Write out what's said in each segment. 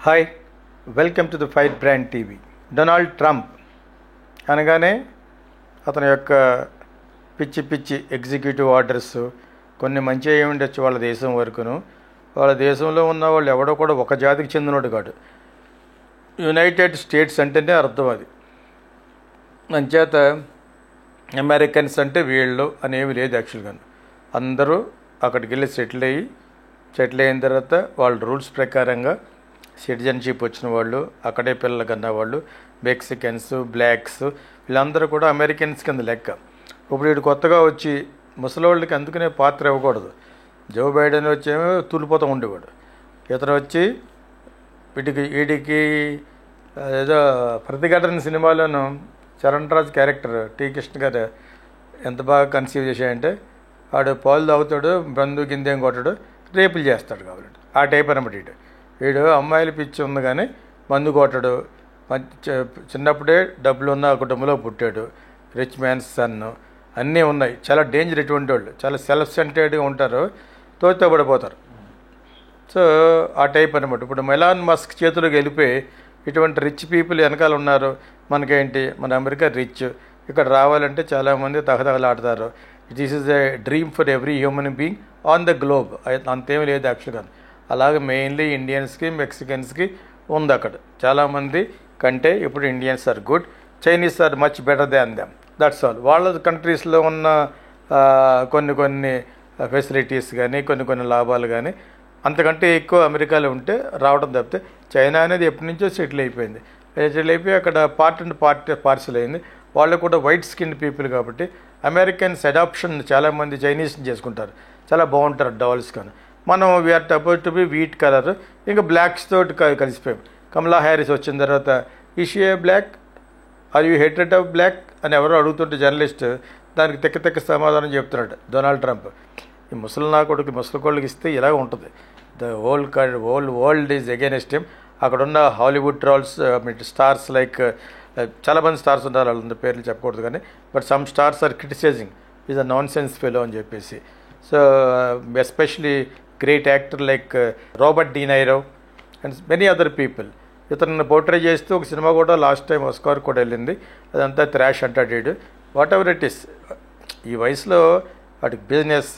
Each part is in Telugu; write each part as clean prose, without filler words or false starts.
Hi, welcome to the fire brand TV. Donald Trump అనగానే అతని యొక్క పిచ్చి పిచ్చి ఎగ్జిక్యూటివ్ ఆర్డర్స్ కొన్ని మంచి అయి ఉండొచ్చు వాళ్ళ దేశం వరకును. వాళ్ళ దేశంలో ఉన్న వాళ్ళు ఎవడో కూడా ఒక జాతికి చెందినోడు కాదు. యునైటెడ్ స్టేట్స్ అంటేనే అర్థం అది. అంచేత అమెరికన్స్ అంటే వీళ్ళు అనేవి లేదు. యాక్చువల్గా అందరూ అక్కడికి వెళ్ళి సెటిల్ అయిన తర్వాత వాళ్ళ రూల్స్ ప్రకారంగా సిటిజన్షిప్ వచ్చిన వాళ్ళు, అక్కడే పిల్లలు కన్నా వాళ్ళు, మెక్సికన్స్, బ్లాక్స్ వీళ్ళందరూ కూడా అమెరికన్స్ కింద లెక్క. ఇప్పుడు వీడు కొత్తగా వచ్చి ముసలివాళ్ళకి అందుకనే పాత్ర ఇవ్వకూడదు. జో బైడెన్ వచ్చేమో తూలిపోతూ ఉండేవాడు. ఇతను వచ్చి వీడికి ఏదో ప్రతిఘటన సినిమాలోనూ చరణ్ రాజ్ క్యారెక్టర్ టీ కృష్ణ గారు ఎంత బాగా కన్సీవ్ చేశాయంటే, వాడు పాలు తాగుతాడు, బంధు గిందేం కొట్టాడు, రేపులు చేస్తాడు. కాబట్టి ఆ టైప్ అనమాట. వీడు అమ్మాయిల పిచ్చి ఉంది కానీ మందు కొట్టడు. చిన్నప్పుడే డబ్బులు ఉన్న కుటుంబంలో పుట్టాడు. రిచ్ మ్యాన్స్ సన్ అన్నీ ఉన్నాయి. చాలా డేంజర్ ఇటువంటి వాళ్ళు. చాలా సెల్ఫ్ సెంటర్డ్గా ఉంటారు, తోచబడిపోతారు. సో ఆ టైప్ అనమాట. ఇప్పుడు మెలాన్ మస్క్ చేతులకు వెళ్ళిపోయి ఇటువంటి రిచ్ పీపుల్ వెనకాల ఉన్నారు. మనకేంటి, మన అమెరికా రిచ్, ఇక్కడ రావాలంటే చాలామంది తహతహలాడతారు. This is a dream for every human being on the globe. అంతేమీ లేదు యాక్చువల్గా. అలాగే మెయిన్లీ ఇండియన్స్కి, మెక్సికన్స్కి ఉంది అక్కడ. చాలామంది కంటే ఇప్పుడు Indians are good, Chinese are much better than them. That's all. వాళ్ళ కంట్రీస్లో ఉన్న కొన్ని ఫెసిలిటీస్ కానీ కొన్ని లాభాలు కానీ అంతకంటే ఎక్కువ అమెరికాలో ఉంటే రావడం తప్పితే, చైనా అనేది ఎప్పటి నుంచో సెటిల్ అయిపోయింది. సెటిల్ అయిపోయి అక్కడ పార్ట్ అండ్ పార్సల్ అయింది. వాళ్ళు కూడా వైట్ స్కిన్ పీపుల్ కాబట్టి అమెరికన్స్ అడాప్షన్ చాలామంది చైనీస్ని చేసుకుంటారు. చాలా బాగుంటారు డాల్స్ కానీ. మనం we are suppose to be wheat colour, ఇంకా బ్లాక్స్ తోటి కలిసిపోయాం. కమలా హ్యారిస్ వచ్చిన తర్వాత is she a black, are you hated of black అని ఎవరో అడుగుతుంటే జర్నలిస్ట్ దానికి తెక్క సమాధానం చెప్తున్నాడు డొనాల్డ్ ట్రంప్. ఈ ముసలికోళ్ళకి ఇస్తే ఇలాగ ఉంటుంది. The whole world is against him. అక్కడున్న హాలీవుడ్ ట్రాల్స్, స్టార్స్ లైక్ చాలామంది స్టార్స్ ఉంటారు, వాళ్ళందరి పేర్లు చెప్పకూడదు కానీ, but some stars are criticising is a nonsense fellow అని చెప్పేసి. So especially great actor like Robert De Niro and many other people ఇతను పోర్ట్రే చేస్తూ ఒక సినిమా కూడా లాస్ట్ టైం ఆస్కార్ కూడా వెళ్ళింది. అదంతా థ్రాష్ అంటాడు. వాట్ ఎవర్ ఇట్ ఈస్, ఈ వయసులో వాటికి బిజినెస్,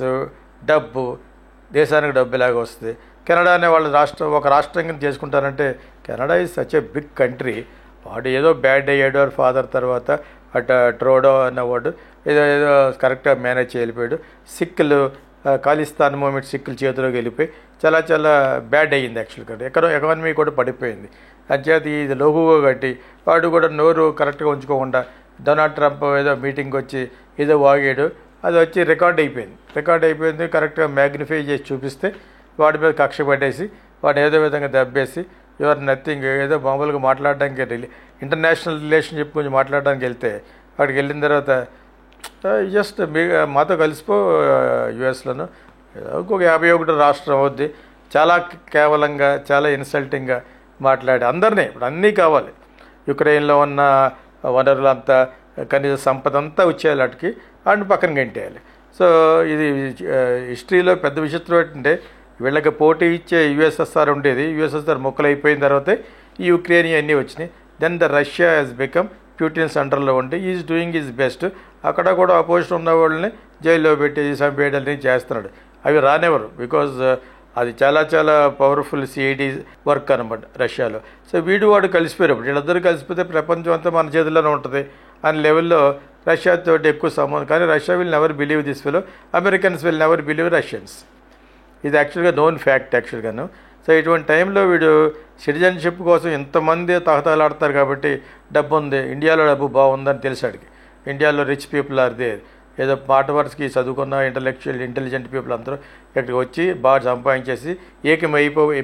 డబ్బు, దేశానికి డబ్బు ఇలాగా వస్తుంది. కెనడా అనే వాళ్ళ ఒక రాష్ట్రం కింద చేసుకుంటారంటే, Canada is such a big country. వాడు ఏదో బ్యాడ్ అయ్యాడు ఫాదర్ తర్వాత, ట్రోడో అన్నవాడు ఏదో కరెక్ట్గా మేనేజ్ చేయలిపోయాడు. సిక్కులు, ఖాళిస్తాన్ మూమెంట్ సిక్కుల చేతిలోకి వెళ్ళిపోయి చాలా బ్యాడ్ అయ్యింది యాక్చువల్గా. ఎకానమీ కూడా పడిపోయింది. అంచేత ఇది లోగుగా కట్టి వాడు కూడా నోరు కరెక్ట్గా ఉంచుకోకుండా డొనాల్డ్ ట్రంప్ ఏదో మీటింగ్కి వచ్చి ఏదో వాగాడు. అది వచ్చి రికార్డ్ అయిపోయింది. కరెక్ట్గా మ్యాగ్నిఫై చేసి చూపిస్తే వాడి మీద కక్ష పట్టేసి వాడు ఏదో విధంగా దెబ్బేసి యువర్ నథింగ్ ఏదో మామూలుగా మాట్లాడడానికి, ఇంటర్నేషనల్ రిలేషన్షిప్ గురించి మాట్లాడడానికి వెళ్తే వాడికి వెళ్ళిన తర్వాత జస్ట్ మాతో కలిసిపో యుఎస్లోను ఇంకొక 51 రాష్ట్రం అవుద్ది. చాలా కేవలంగా, చాలా ఇన్సల్టింగ్గా మాట్లాడి అందరినీ, ఇప్పుడు అన్నీ కావాలి, యుక్రెయిన్లో ఉన్న వనరులంతా, కనీస సంపద అంతా వచ్చేయాలి వాటికి, వాటిని పక్కన గంటేయాలి. సో ఇది హిస్టరీలో పెద్ద విచిత్రం ఏంటంటే, వీళ్ళకి పోటీ ఇచ్చే యుఎస్ఎస్ఆర్ ఉండేది. యుఎస్ఎస్ఆర్ మొక్కలు అయిపోయిన తర్వాతే ఈ యుక్రెయిన్ అన్నీ వచ్చినాయి. Then the Russia has become Putin's అండర్లో ఉండి ఈజ్ డూయింగ్ ఈజ్ బెస్ట్. అక్కడ కూడా అపోజిషన్ ఉన్న వాళ్ళని జైల్లో పెట్టి చంపేయడాన్ని చేస్తున్నాడు. అవి రానివ్వరు, బికాజ్ అది చాలా పవర్ఫుల్ సిఐడి వర్క్ అనమాట రష్యాలో. సో వాడు కలిసిపోయారు. వీళ్ళందరూ కలిసిపోతే ప్రపంచం అంతా మన చేతుల్లోనే ఉంటుంది అనే లెవెల్లో రష్యాతో ఎక్కువ సంబంధం. కానీ Russia will never believe this fellow, Americans will never believe Russians. ఇది యాక్చువల్గా నోన్ ఫ్యాక్ట్ యాక్చువల్గాను. సో ఇటువంటి టైంలో వీడు సిటిజన్షిప్ కోసం ఇంతమంది తహతహలాడతారు కాబట్టి డబ్బు ఉంది, ఇండియాలో డబ్బు బాగుందని తెలిసాడికి. ఇండియాలో రిచ్ పీపుల్ ఆర్ దేర్, ఏదో మాట వరుసకి చదువుకున్న ఇంటెలిజెంట్ పీపుల్ అందరూ ఇక్కడికి వచ్చి బాగా సంపాదించేసి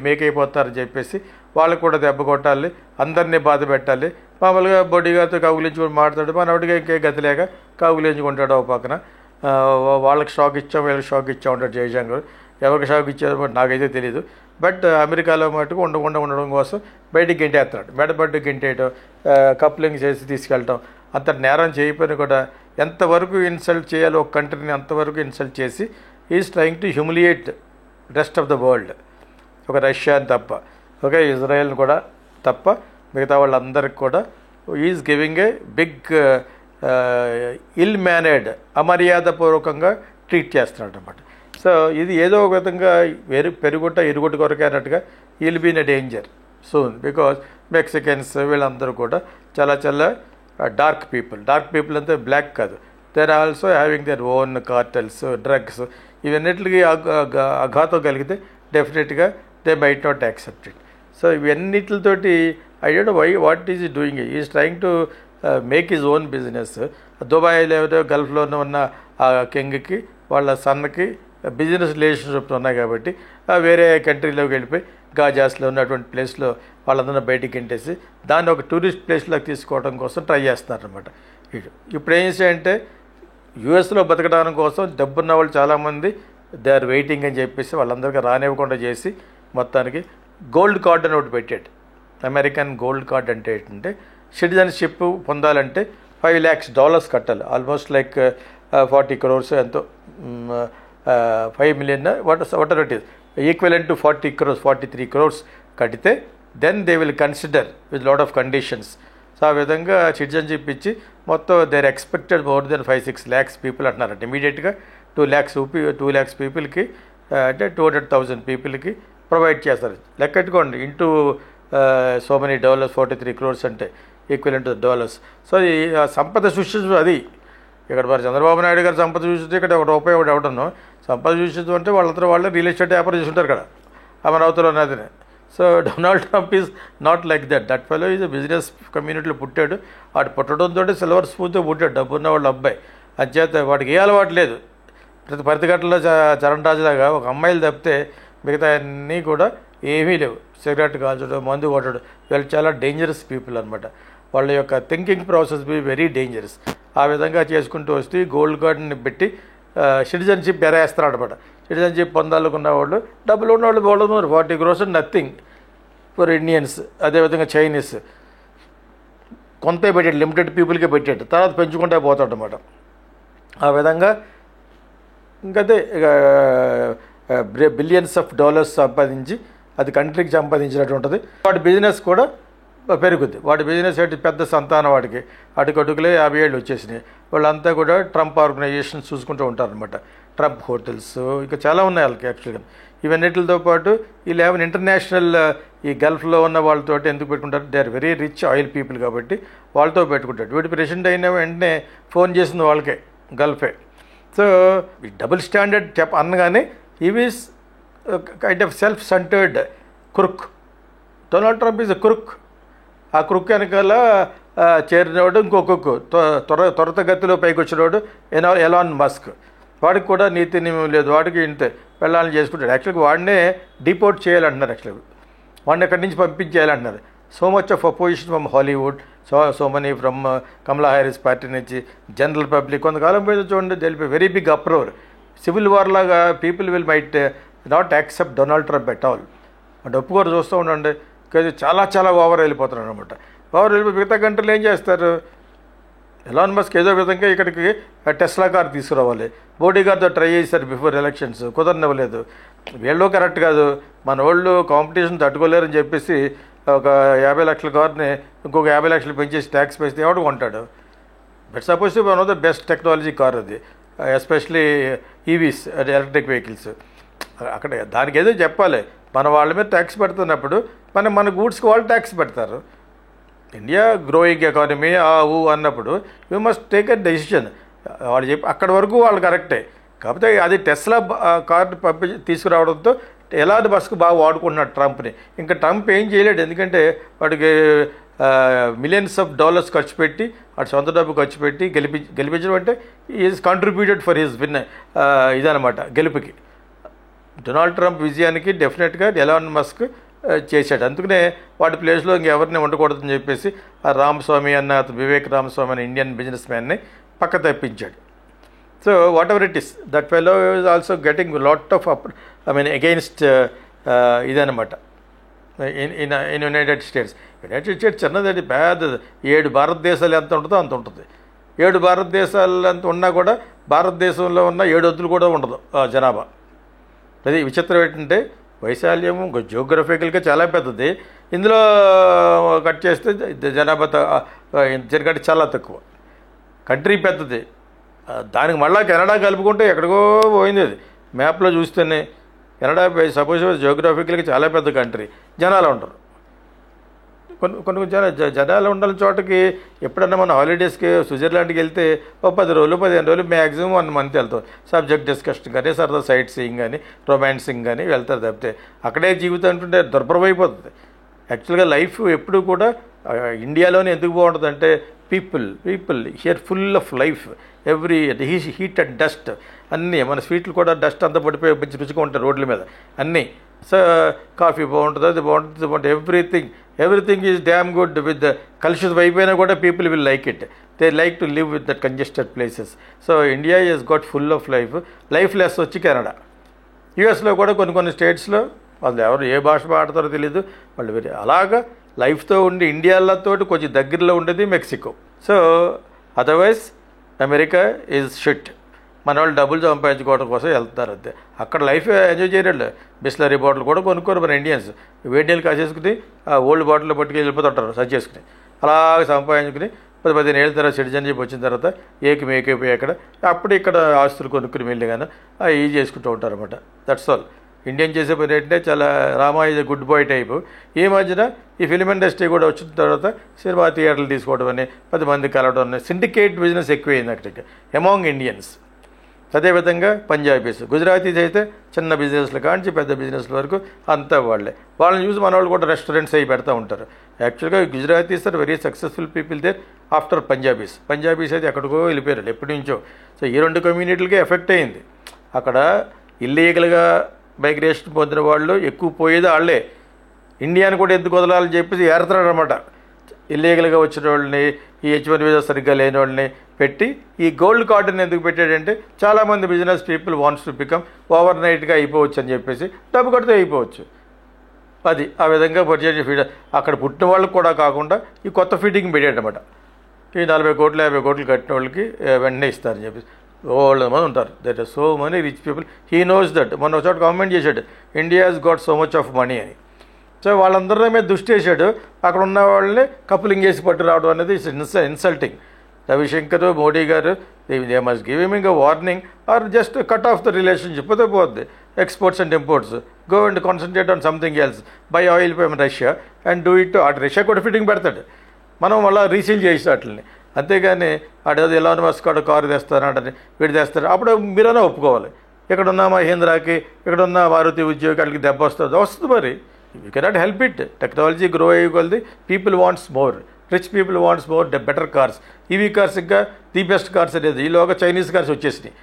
మేకైపోతారని చెప్పేసి వాళ్ళకు కూడా దెబ్బ కొట్టాలి, అందరినీ బాధ పెట్టాలి. మామూలుగా బొడిగాతో కౌగులించుకొని మాట్లాడు, మనవాడికి ఇంకే గతి లేక కౌగులించుకుంటాడు ఒక పక్కన. వాళ్ళకి షాక్ ఇచ్చాం, వీళ్ళకి షాక్ ఇచ్చాం ఉంటాడు జయశంకర్. ఎవరికి షాక్ ఇచ్చారో నాకైతే తెలియదు. బట్ అమెరికాలో మటుకు ఉండడం కోసం బయటికి గెంటేస్తున్నాడు. మెడబడ్డు గెంటేయటం, కప్లింగ్ చేసి తీసుకెళ్ళటం, అంత నేరం చేయకపోయినా కూడా ఎంతవరకు ఇన్సల్ట్ చేయాలో ఒక కంట్రీని అంతవరకు ఇన్సల్ట్ చేసి is trying to humiliate rest of the world. ఒక రష్యా తప్ప. ఓకే, ఇజ్రాయెల్ని కూడా తప్ప మిగతా వాళ్ళందరికీ కూడా is giving a big ill mannered, అమర్యాదపూర్వకంగా ట్రీట్ చేస్తున్నాడు అనమాట. సో ఇది ఏదో ఒక విధంగా పెరుగుట ఇరుగుట కొరకే అన్నట్టుగా will be in a danger soon, because Mexicans వీళ్ళందరూ కూడా చాలా చాలా డార్క్ పీపుల్ అంతా బ్లాక్ కాదు, they are also having their own cartels, drugs, ఇవన్నిటికి అఘాతం కలిగితే డెఫినెట్గా they might not accept it. So ఇవన్నిటితోటి I don't know why what is doing, is trying to make his own business. దుబాయ్లో ఏదో గల్ఫ్లో ఉన్న ఆ కింగ్కి వాళ్ళ సన్కి బిజినెస్ రిలేషన్షిప్స్ ఉన్నాయి కాబట్టి వేరే కంట్రీలోకి వెళ్ళిపోయి గాజాస్లో ఉన్నటువంటి ప్లేస్లో వాళ్ళందరూ బయటికి ఎంటేసి దాన్ని ఒక టూరిస్ట్ ప్లేస్లోకి తీసుకోవడం కోసం ట్రై చేస్తున్నారనమాట. ఇప్పుడు ఏం చేశాయంటే యూఎస్లో బతకడానికి కోసం డబ్బున్న వాళ్ళు చాలామంది దే ఆర్ వెయిటింగ్ అని చెప్పేసి వాళ్ళందరికీ రానివ్వకుండా చేసి మొత్తానికి గోల్డ్ కార్డ్ అని ఒకటి పెట్టాడు. అమెరికన్ గోల్డ్ కార్డ్ అంటే ఏంటంటే సిటిజన్షిప్ పొందాలంటే $5 lakhs కట్టాలి, ఆల్మోస్ట్ లైక్ 40 crores ఎంతో, 5 million whatever it is equivalent to 40 crores, 43 crores కడితే then they will consider with lot of conditions. So ఆ విధంగా సిటిజన్షిప్ ఇచ్చి మొత్తం they're expected more than 5-6 lakhs people అంటున్నారంట. ఇమీడియట్గా 2 lakhs పీపుల్కి అంటే 200,000 పీపుల్కి ప్రొవైడ్ చేస్తారు. లెక్కెట్టుకోండి, ఇంటూ సో మెనీ $, 43 crores అంటే ఈక్వలెంట్ టు $. సో ఈ సంపద సృష్టించడం అది. ఇక్కడ మరి చంద్రబాబు నాయుడు గారు సంపద సృష్టిస్తే ఇక్కడ ₹1 ఒకటి ఎవడను సంపద సృష్టించడం అంటే వాళ్ళంతా వాళ్ళే రియల్ ఎస్టేట్ వ్యాపారం చేస్తుంటారు ఇక్కడ అమరావతిలో ఉన్నది. So Donald Trump is not like that fellow is business కమ్యూనిటీలో పుట్టాడు. వాడు పుట్టడంతో సిల్వర్ స్పూన్తో పుట్టాడు, డబ్బున్న వాళ్ళ అబ్బాయి. అంచేత వాడికి ఏ అలవాటు లేదు. ప్రతి పరితిగట్టలో చరణ్ రాజులాగా ఒక అమ్మాయిలు తప్పితే మిగతా అన్నీ కూడా ఏమీ లేవు. సిగరెట్ కాల్చడం, మందు కొట్టడం, వీళ్ళు చాలా డేంజరస్ పీపుల్ అనమాట. వాళ్ళ యొక్క thinking process be very dangerous. ఆ విధంగా చేసుకుంటూ వస్తే గోల్డ్ కార్డ్ని పెట్టి సిటిజన్షిప్ ఎరేస్తారు అనమాట. సిటిజన్షిప్ పొందాలనుకున్న వాళ్ళు, డబ్బులు ఉన్నవాళ్ళు వాళ్ళు 40 crores నథింగ్ ఫర్ ఇండియన్స్. అదేవిధంగా చైనీస్ కొంత పెట్టాడు, లిమిటెడ్ పీపుల్కే పెట్టాడు, తర్వాత పెంచుకుంటే పోతాడు అనమాట. ఆ విధంగా ఇంకదే బిలియన్స్ ఆఫ్ డాలర్స్ సంపాదించి అది కంట్రీకి సంపాదించినట్టు ఉంటుంది. వాటి బిజినెస్ కూడా పెరుగుద్ది. వాడి బిజినెస్ ఏంటి, పెద్ద సంతానం వాడికి అటుకటుకులే 50 ఏళ్ళు వచ్చేసినాయి. వాళ్ళంతా కూడా ట్రంప్ ఆర్గనైజేషన్స్ చూసుకుంటూ ఉంటారనమాట. ట్రంప్ హోటల్స్ ఇంకా చాలా ఉన్నాయి వాళ్ళకి యాక్చువల్గా. ఇవన్నిటితో పాటు వీళ్ళు ఏమైనా ఇంటర్నేషనల్ ఈ గల్ఫ్లో ఉన్న వాళ్ళతో ఎందుకు పెట్టుకుంటారు, they are very rich oil people కాబట్టి వాళ్ళతో పెట్టుకుంటాడు. వీటి ప్రెసిడెంట్ అయిన వెంటనే ఫోన్ చేసింది వాళ్ళకే, గల్ఫే. సో డబుల్ స్టాండర్డ్ అనగానే is kind of self centred క్రుక్. Donald Trump is a క్రుక్. ఆ క్రుక్ వెనకాల చేరినవాడు ఇంకో కుక్, త్వరతగతిలో పైకి వచ్చినవాడు ఎలాన్ మస్క్. వాడికి కూడా నీతి నియమం లేదు, వాడికి ఇంతే పెళ్ళాలని చేసుకుంటాడు. యాక్చువల్గా వాడినే డిపోర్ట్ చేయాలంటున్నారు. యాక్చువల్గా వాడిని ఎక్కడి నుంచి పంపించేయాలంటున్నారు. So much of opposition from Hollywood, so many from Kamala Harris party నుంచి, జనరల్ పబ్లిక్. కొంతకాలం పోయి చూడండి, they will be very big uproar, civil war లాగా. People will might not accept Donald Trump at all. అంటే ఒప్పుకోరు, చూస్తూ ఉండండి. చాలా చాలా ఓవర్ వెళ్ళిపోతున్నారు అనమాట. ఓవర్ వెళ్ళిపోయి మిగతా కంట్రీలు ఏం చేస్తారు, ఎలాన్ మస్క్ ఏదో విధంగా ఇక్కడికి టెస్లా కార్ తీసుకురావాలి. మోడీ గారితో ట్రై చేశారు బిఫోర్ ఎలక్షన్స్, కుదరనివ్వలేదు. వీళ్ళు కరెక్ట్ కాదు, మన వాళ్ళు కాంపిటీషన్ తట్టుకోలేరని చెప్పేసి ఒక 50 లక్షల కార్ని ఇంకొక 50 లక్షలు పెంచేసి ట్యాక్స్ వేస్తే ఎవడు కొంటాడు. But suppose one of the best technology car అది, ఎస్పెషలీ ఈవీస్, అది ఎలక్ట్రిక్ వెహికల్స్. అక్కడ దానికి ఏదో చెప్పాలి. మన వాళ్ళ మీద ట్యాక్స్ పెడుతున్నప్పుడు మన గూడ్స్కి వాళ్ళు ట్యాక్స్ పెడతారు. ఇండియా గ్రోయింగ్ ఎకానమీ అన్నప్పుడు you must take a decision. వాళ్ళు చెప్పి అక్కడి వరకు వాళ్ళు కరెక్టే. కాకపోతే అది టెస్లా కార్డు తీసుకురావడంతో ఎలాంటి బస్కు బాగా వాడుకుంటున్నాడు ట్రంప్ని. ఇంకా ట్రంప్ ఏం చేయలేడు, ఎందుకంటే వాడికి మిలియన్స్ ఆఫ్ డాలర్స్ ఖర్చు పెట్టి, వాడి సొంత డబ్బు ఖర్చు పెట్టి గెలిపించడం అంటే is contributed for his win ఇదనమాట గెలుపుకి. డొనాల్డ్ ట్రంప్ విజయానికి డెఫినెట్గా ఎలాన్ మస్క్ చేశాడు. అందుకనే వాటి ప్లేస్లో ఇంకెవరిని ఉండకూడదని చెప్పేసి ఆ రామస్వామి అన్న వివేక్ రామస్వామి అనే ఇండియన్ బిజినెస్ మ్యాన్ని పక్క తప్పించాడు. So whatever it is, that fellow is also getting lot of against ఇదనమాట in United States. United States చిన్నది, పెద్దది. 7 భారతదేశాలు ఎంత ఉంటుందో అంత ఉంటుంది. 7 భారతదేశాలు ఎంత ఉన్నా కూడా భారతదేశంలో ఉన్న 7 వంతులు కూడా ఉండదు జనాభా. అది విచిత్రం ఏంటంటే వైశాల్యం జియోగ్రఫికల్గా చాలా పెద్దది. ఇందులో కట్ చేస్తే జనాభా జరిగట్టు చాలా తక్కువ. కంట్రీ పెద్దది, దానికి మళ్ళీ కెనడా కలుపుకుంటే ఎక్కడికో పోయింది. అది మ్యాప్లో చూస్తేనే కెనడా సపోజ్ జియోగ్రఫికల్గా చాలా పెద్ద కంట్రీ, జనాలు ఉంటారు. కొన్ని జనాలు ఉండాలని చోటకి ఎప్పుడన్నా మన హాలిడేస్కి స్విట్జర్లాండ్కి వెళ్తే 10 రోజులు 15 రోజులు మ్యాక్సిమం 1 మంత్ వెళ్తాం. సబ్జెక్ట్ డిస్కషన్ కానీ సరదా సైట్ సీయింగ్ కానీ రొమాన్సింగ్ కానీ వెళ్తారు తప్పితే అక్కడే జీవితం అంటుంటే దుర్భరమైపోతుంది. యాక్చువల్గా లైఫ్ ఎప్పుడు కూడా ఇండియాలోనే ఎందుకు బాగుంటుంది అంటే people here full of life, every heat and dust అన్నీ. మన స్వీట్లు కూడా డస్ట్ అంతా పడిపోయి మంచి రుచిగా ఉంటాయి రోడ్ల మీద అన్నీ. సో కాఫీ బాగుంటుంది, అది బాగుంటుంది, everything is damn good. With కలుషితం అయిపోయినా కూడా people will like it. They like to live with that congested places. So India is got full of life less వచ్చి కెనడా. యూఎస్లో కూడా కొన్ని స్టేట్స్లో వాళ్ళు ఎవరు ఏ భాష మాట్లాడతారో తెలీదు, వాళ్ళు వేరే అలాగా లైఫ్తో ఉండి ఇండియాలతో కొంచెం దగ్గరలో ఉండేది Mexico. So otherwise America is shit. మన వాళ్ళు డబ్బులు సంపాదించుకోవడం కోసం వెళ్తున్నారు అంతే. అక్కడ లైఫ్ ఎంజాయ్ చేయరండి. బిస్లరీ బాటిల్ కూడా కొనుక్కోరు మన ఇండియన్స్. వేడి నీళ్ళు కాసేసుకుని ఆ ఓల్డ్ బాటిల్లో పట్టుకుని వెళ్ళిపోతుంటారు సర్చ్ చేసుకుని. అలాగే సంపాదించుకుని 10-15 ఏళ్ళ తర్వాత సిటిజన్షిప్ వచ్చిన తర్వాత మేకైపోయి అక్కడ అప్పుడు ఇక్కడ ఆస్తులు కొనుక్కుని వెళ్ళి కానీ అవి చేసుకుంటూ ఉంటారు అనమాట. That's all. ఇండియన్ చేసే పని ఏంటంటే చాలా Rama is good boy type. ఈ మధ్యన ఈ ఫిలిం ఇండస్ట్రీ కూడా వచ్చిన తర్వాత సినిమా థియేటర్లు తీసుకోవడం అని 10 మంది కలవడం అని సిండికేట్ బిజినెస్ ఎక్కువైంది అక్కడికి అమాంగ్ ఇండియన్స్. అదేవిధంగా పంజాబీస్, గుజరాతీస్ అయితే చిన్న బిజినెస్లు కాంచి పెద్ద బిజినెస్ల వరకు అంతా వాళ్ళని చూసి మన వాళ్ళు కూడా రెస్టారెంట్స్ అవి పెడతా ఉంటారు. యాక్చువల్గా Gujaratis are very successful people there after Punjabis అయితే ఎక్కడికో వెళ్ళిపోయారు ఎప్పటి నుంచో. సో ఈ 2 కమ్యూనిటీలకే ఎఫెక్ట్ అయింది. అక్కడ ఇల్లీగల్గా మైగ్రేషన్ పొందిన వాళ్ళు ఎక్కువ పోయేది వాళ్ళే. ఇండియాని కూడా ఎందుకు వదలాలని చెప్పేసి ఏరుతున్నాడు అనమాట. ఇల్లీగల్గా వచ్చిన వాళ్ళని, ఈ H1 వీసా సరిగ్గా లేని వాళ్ళని పెట్టి ఈ గోల్డ్ కార్డుని ఎందుకు పెట్టాడంటే చాలామంది business people wants to become ఓవర్ నైట్గా అయిపోవచ్చు అని చెప్పేసి డబ్బు కడితే అయిపోవచ్చు. అది ఆ విధంగా పర్చేజ్ ఫీడ్ అక్కడ పుట్టిన వాళ్ళకి కూడా కాకుండా ఈ కొత్త ఫీడింగ్ పెట్టాడనమాట. ఈ 40 కోట్లు 50 కోట్లు కట్టిన వాళ్ళకి వెంటనే ఇస్తారని చెప్పేసి ఓల్డ్ మంది ఉంటారు. That are so money rich people. He knows that. మొన్న ఒకసారి కామెంట్ చేశాడు India has got so much of money అని. సో వాళ్ళందరి మీద దృష్టి వేసాడు. అక్కడ ఉన్న వాళ్ళని కపులింగ్ చేసి పట్టు రావడం అనేది insulting. Ravishankar Modi garu they must give him a warning or just cut off the relationship. అదే పోద్ది. Exports and imports go and concentrate on something else. Buy oil from Russia and do it. అటు రష్యా కూడా ఫిట్టింగ్ పెడతాడు, మనం మళ్ళీ రీసీల్ చేసి వాటిని. అంతేగాని ఆడేదో ఎలాన్ మస్క్ కారు తెస్తారంటే వీడు తెస్తారు అప్పుడు మీరైనా ఒప్పుకోవాలి. ఇక్కడున్న మహీంద్రాకి ఇక్కడున్న మారుతి ఉద్యోగాలకి దెబ్బ వస్తుంది మరి. You cannot help it. Technology grow అయ్యే కొలది people wants more, rich people wants more better cars. EV cars ఇంకా ది బెస్ట్ కార్స్ అనేది. ఈలోగా చైనీస్ కార్స్ వచ్చేసినాయి.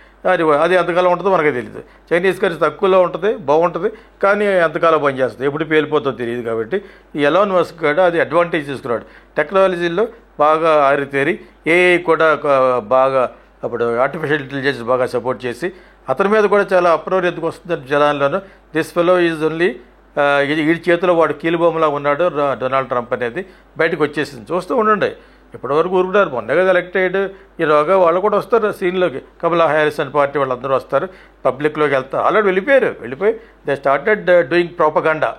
అది ఎంతకాలం ఉంటుందో మనకే తెలియదు. చైనీస్ కార్స్ తక్కువలో ఉంటుంది, బాగుంటుంది, కానీ ఎంతకాలం పనిచేస్తుంది ఎప్పుడు పేలిపోతుందో తెలియదు. కాబట్టి ఈ ఎలాన్ మస్క్ కూడా అది అడ్వాంటేజ్ తీసుకున్నాడు. టెక్నాలజీలో బాగా ఆరితేరి ఏఐ కూడా బాగా అప్పుడు ఆర్టిఫిషియల్ ఇంటెలిజెన్స్ బాగా సపోర్ట్ చేసి అతని మీద కూడా చాలా అప్రోర్ ఎందుకు వస్తుంది జనాల్లోనూ. దిస్ ఫెలో ఈజ్ ఓన్లీ వీడి చేతిలో వాడు కీలుబొమ్మలా ఉన్నాడు డొనాల్డ్ ట్రంప్ అనేది బయటకు వచ్చేసింది. చూస్తూ ఉండండి. ఇప్పటివరకు ఊరుకున్నారు. మొన్నగా ఎలక్ట్ అయ్యాడు. ఈరోగా వాళ్ళు కూడా వస్తారు సీన్లోకి. కమలా హ్యారిస్ అని పార్టీ వాళ్ళందరూ వస్తారు, పబ్లిక్లోకి వెళ్తారు. ఆల్రెడీ వెళ్ళిపోయి they started doing propaganda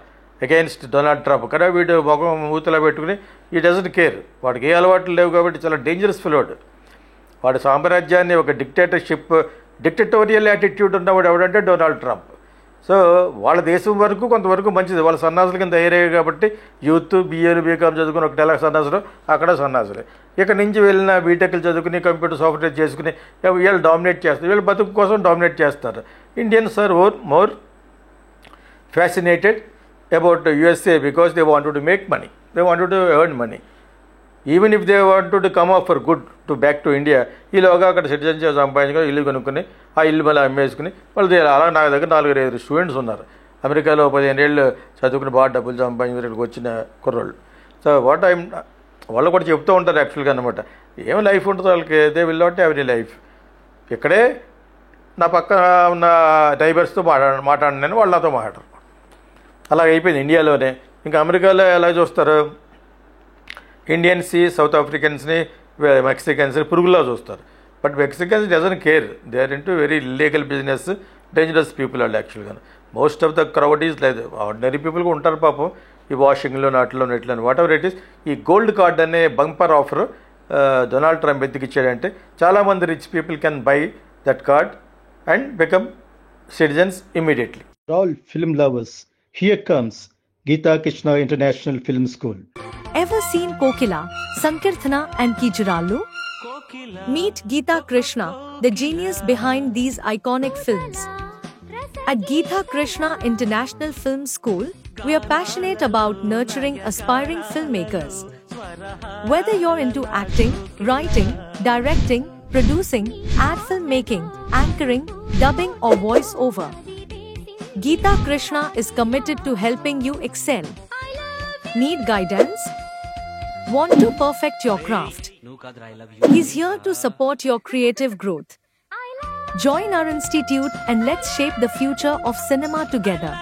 against Donald Trump. కదా వీడు ముఖం మూతలా పెట్టుకుని ఈ డజంట్ కేర్. వాడికి ఏ అలవాట్లు లేవు కాబట్టి చాలా డేంజరస్ ఫిలోడ్. వాడి సామ్రాజ్యాన్ని ఒక డిక్టటోరియల్ యాటిట్యూడ్ ఉన్నవాడు ఎవడంటే డొనాల్డ్ ట్రంప్. సో వాళ్ళ దేశం వరకు కొంతవరకు మంచిది. వాళ్ళ సన్నాసుల కింద తయారయ్యాయి కాబట్టి యూత్ BA బీకామ్ చదువుకుని ఒక టెలా సన్నాసులు అక్కడ సన్నాసులే. ఇక్కడ నుంచి వెళ్ళిన బీటెక్లు చదువుకుని కంప్యూటర్ సాఫ్ట్వేర్ చేసుకుని వీళ్ళు డామినేట్ చేస్తారు. వీళ్ళు బతుకు కోసం డామినేట్ చేస్తారు. Indians are more fascinated about USA because they wanted to make money. They wanted to earn money. Even if they wanted to come up for good to back to India, ఈలోగా అక్కడ సిటిజన్షిప్ సంపాదించుకొని ఇల్లు కొనుక్కుని ఆ ఇల్లు మళ్ళీ అమ్మేసుకుని వాళ్ళు అలా నా దగ్గర 4-5 స్టూడెంట్స్ ఉన్నారు. అమెరికాలో 15 ఏళ్ళు చదువుకుని బాగా డబ్బులు సంపాదించుకుని ఇక్కడికి వచ్చిన కుర్రోళ్ళు. సో వాళ్ళు కూడా చెప్తూ ఉంటారు యాక్చువల్గా అనమాట. ఏం లైఫ్ ఉంటుందో వాళ్ళకి. They will not have any life. ఇక్కడే నా పక్కన ఉన్న నైబర్స్తో మాట్లాడినాను, వాళ్ళు నాతో మాట్లాడరు. అలా అయిపోయింది ఇండియాలోనే. ఇంకా అమెరికాలో ఎలా చూస్తారు, ఇండియన్స్ని, సౌత్ ఆఫ్రికన్స్ని, మెక్సికన్స్ని పురుగులా చూస్తారు. But Mexicans doesn't care. They are into very illegal business, dangerous people వాళ్ళు యాక్చువల్గా. Most of the crowd is లేదు, ఆర్డినరీ పీపుల్ కూడా ఉంటారు పాపం ఈ వాషింగ్లో నాటిలో నెట్లను వాట్ ఎవర్ ఇట్ ఈస్. ఈ గోల్డ్ కార్డ్ అనే బంపర్ ఆఫర్ డొనాల్డ్ ట్రంప్ ఎందుకు ఇచ్చాడంటే చాలామంది rich people can buy that card and become citizens immediately. For all film lovers, here comes Geeta Krishna International Film School. Ever seen Kokila, Sankirthana and Kijuralu? Meet Geeta Krishna, the genius behind these iconic films. At Geeta Krishna International Film School, we are passionate about nurturing aspiring filmmakers. Whether you're into acting, writing, directing, producing, ad filmmaking, anchoring, dubbing or voice over, Geeta Krishna is committed to helping you excel. Need guidance? Want to perfect your craft? He's here to support your creative growth. Join our institute and let's shape the future of cinema together.